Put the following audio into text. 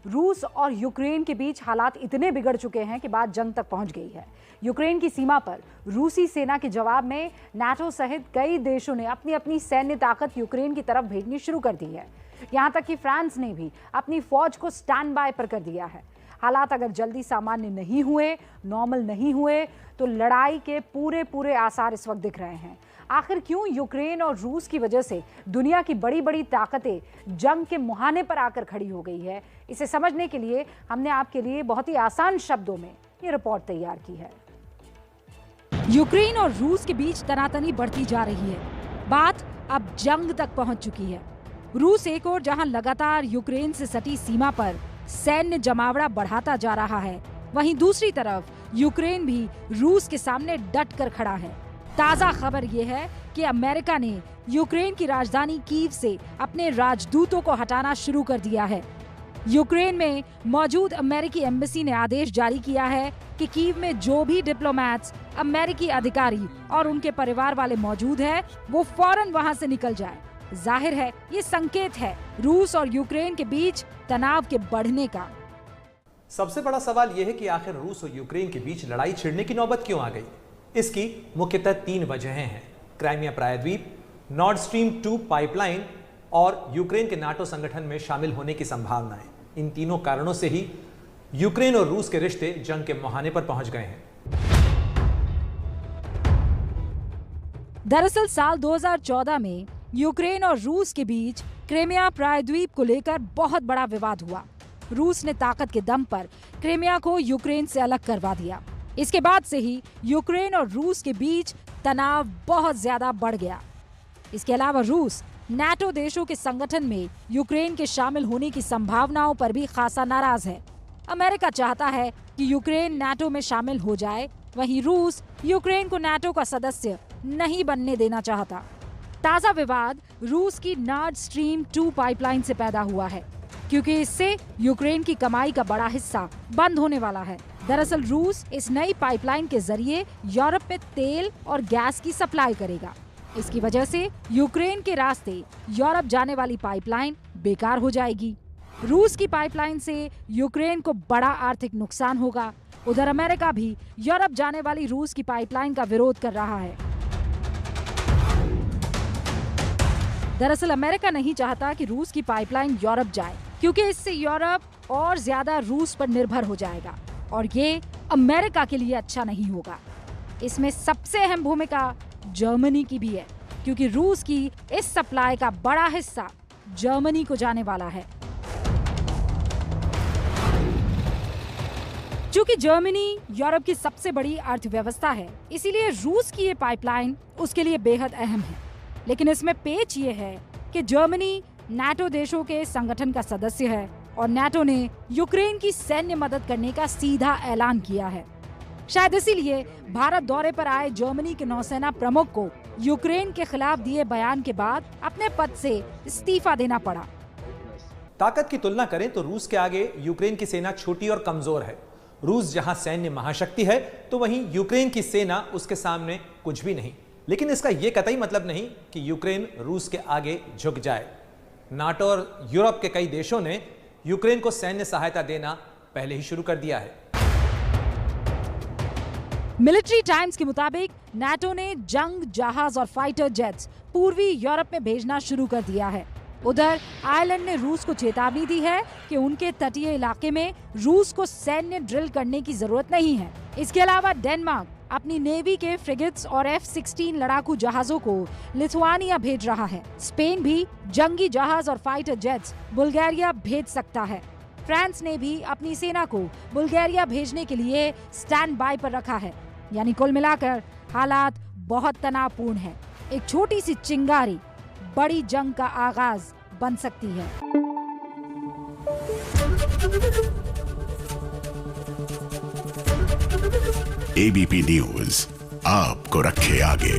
रूस और यूक्रेन के बीच हालात इतने बिगड़ चुके हैं कि बात जंग तक पहुंच गई है। यूक्रेन की सीमा पर रूसी सेना के जवाब में नाटो सहित कई देशों ने अपनी अपनी सैन्य ताकत यूक्रेन की तरफ भेजनी शुरू कर दी है। यहां तक कि फ्रांस ने भी अपनी फौज को स्टैंड बाय पर कर दिया है। हालात अगर जल्दी सामान्य नहीं हुए, नॉर्मल नहीं हुए, तो लड़ाई के पूरे आसार इस वक्त दिख रहे हैं। आखिर क्यों यूक्रेन और रूस की वजह से दुनिया की बड़ी बड़ी ताकतें जंग के मुहाने पर आकर खड़ी हो गई है, इसे समझने के लिए हमने आपके लिए बहुत ही आसान शब्दों में ये रिपोर्ट तैयार की है। यूक्रेन और रूस के बीच तनातनी बढ़ती जा रही है। बात अब जंग तक पहुंच चुकी है। रूस एक ओर जहां लगातार यूक्रेन से सटी सीमा पर सैन्य जमावड़ा बढ़ाता जा रहा है, वहीं दूसरी तरफ यूक्रेन भी रूस के सामने डट कर खड़ा है। ताजा खबर ये है कि अमेरिका ने यूक्रेन की राजधानी कीव से अपने राजदूतों को हटाना शुरू कर दिया है। यूक्रेन में मौजूद अमेरिकी एम्बेसी ने आदेश जारी किया है कि कीव में जो भी डिप्लोमैट्स, अमेरिकी अधिकारी और उनके परिवार वाले मौजूद हैं, वो फौरन वहां से निकल जाएं। जाहिर है ये संकेत है रूस और यूक्रेन के बीच तनाव के बढ़ने का। सबसे बड़ा सवाल यह है कि आखिर रूस और यूक्रेन के बीच लड़ाई छिड़ने की नौबत क्यों आ गई। इसकी मुख्यतः 3 वजहें हैं: क्राइमिया प्रायद्वीप, नॉर्ड स्ट्रीम 2 पाइपलाइन और यूक्रेन के नाटो संगठन में शामिल होने की संभावनाएं। इन तीनों कारणों से ही यूक्रेन और रूस के रिश्ते जंग के मुहाने पर पहुंच गए हैं। दरअसल साल 2014 में यूक्रेन और रूस के बीच क्राइमिया प्रायद्वीप को लेकर बहुत बड़ा विवाद हुआ। रूस ने ताकत के दम पर क्राइमिया को यूक्रेन से अलग करवा दिया। इसके बाद से ही यूक्रेन और रूस के बीच तनाव बहुत ज्यादा बढ़ गया। इसके अलावा रूस नाटो देशों के संगठन में यूक्रेन के शामिल होने की संभावनाओं पर भी खासा नाराज है। अमेरिका चाहता है कि यूक्रेन नाटो में शामिल हो जाए, वहीं रूस यूक्रेन को नाटो का सदस्य नहीं बनने देना चाहता। ताजा विवाद रूस की नॉर्ड स्ट्रीम 2 पाइपलाइन से पैदा हुआ है, क्योंकि इससे यूक्रेन की कमाई का बड़ा हिस्सा बंद होने वाला है। दरअसल रूस इस नई पाइपलाइन के जरिए यूरोप में तेल और गैस की सप्लाई करेगा। इसकी वजह से यूक्रेन के रास्ते यूरोप जाने वाली पाइपलाइन बेकार हो जाएगी। रूस की पाइपलाइन से यूक्रेन को बड़ा आर्थिक नुकसान होगा। उधर अमेरिका भी यूरोप जाने वाली रूस की पाइपलाइन का विरोध कर रहा है। दरअसल अमेरिका नहीं चाहता कि रूस की पाइपलाइन यूरोप जाए, क्योंकि इससे यूरोप और ज्यादा रूस पर निर्भर हो जाएगा और ये अमेरिका के लिए अच्छा नहीं होगा। इसमें सबसे अहम भूमिका जर्मनी की भी है, क्योंकि रूस की इस सप्लाई का बड़ा हिस्सा जर्मनी को जाने वाला है। चूंकि जर्मनी यूरोप की सबसे बड़ी अर्थव्यवस्था है, इसीलिए रूस की ये पाइपलाइन उसके लिए बेहद अहम है। लेकिन इसमें पेच ये है कि जर्मनी नाटो देशों के संगठन का सदस्य है और नाटो ने यूक्रेन की सैन्य मदद करने का सीधा ऐलान किया है। शायद इसीलिए भारत दौरे पर आए जर्मनी के नौसेना प्रमुख को यूक्रेन के खिलाफ दिए बयान के बाद अपने पद से इस्तीफा देना पड़ा। ताकत की तुलना करें तो रूस के आगे यूक्रेन की सेना छोटी और कमजोर है। रूस जहां सैन्य महाशक्ति है, तो वहीं यूक्रेन की सेना उसके सामने कुछ भी नहीं। लेकिन इसका यह कतई मतलब नहीं कि यूक्रेन रूस के आगे झुक जाए। नाटो और यूरोप के कई देशों ने यूक्रेन को सैन्य सहायता देना पहले ही शुरू कर दिया है। मिलिट्री टाइम्स के मुताबिक नाटो ने जंग जहाज और फाइटर जेट्स पूर्वी यूरोप में भेजना शुरू कर दिया है। उधर आयरलैंड ने रूस को चेतावनी दी है कि उनके तटीय इलाके में रूस को सैन्य ड्रिल करने की जरूरत नहीं है। इसके अलावा डेनमार्क अपनी नेवी के फ्रिगेट्स और F-16 लड़ाकू जहाजों को लिथुआनिया भेज रहा है। स्पेन भी जंगी जहाज और फाइटर जेट्स बुल्गारिया भेज सकता है। फ्रांस ने भी अपनी सेना को बुल्गारिया भेजने के लिए स्टैंड बाय पर रखा है। यानी कुल मिलाकर हालात बहुत तनावपूर्ण है। एक छोटी सी चिंगारी बड़ी जंग का आगाज बन सकती है। एबीपी न्यूज आपको रखे आगे।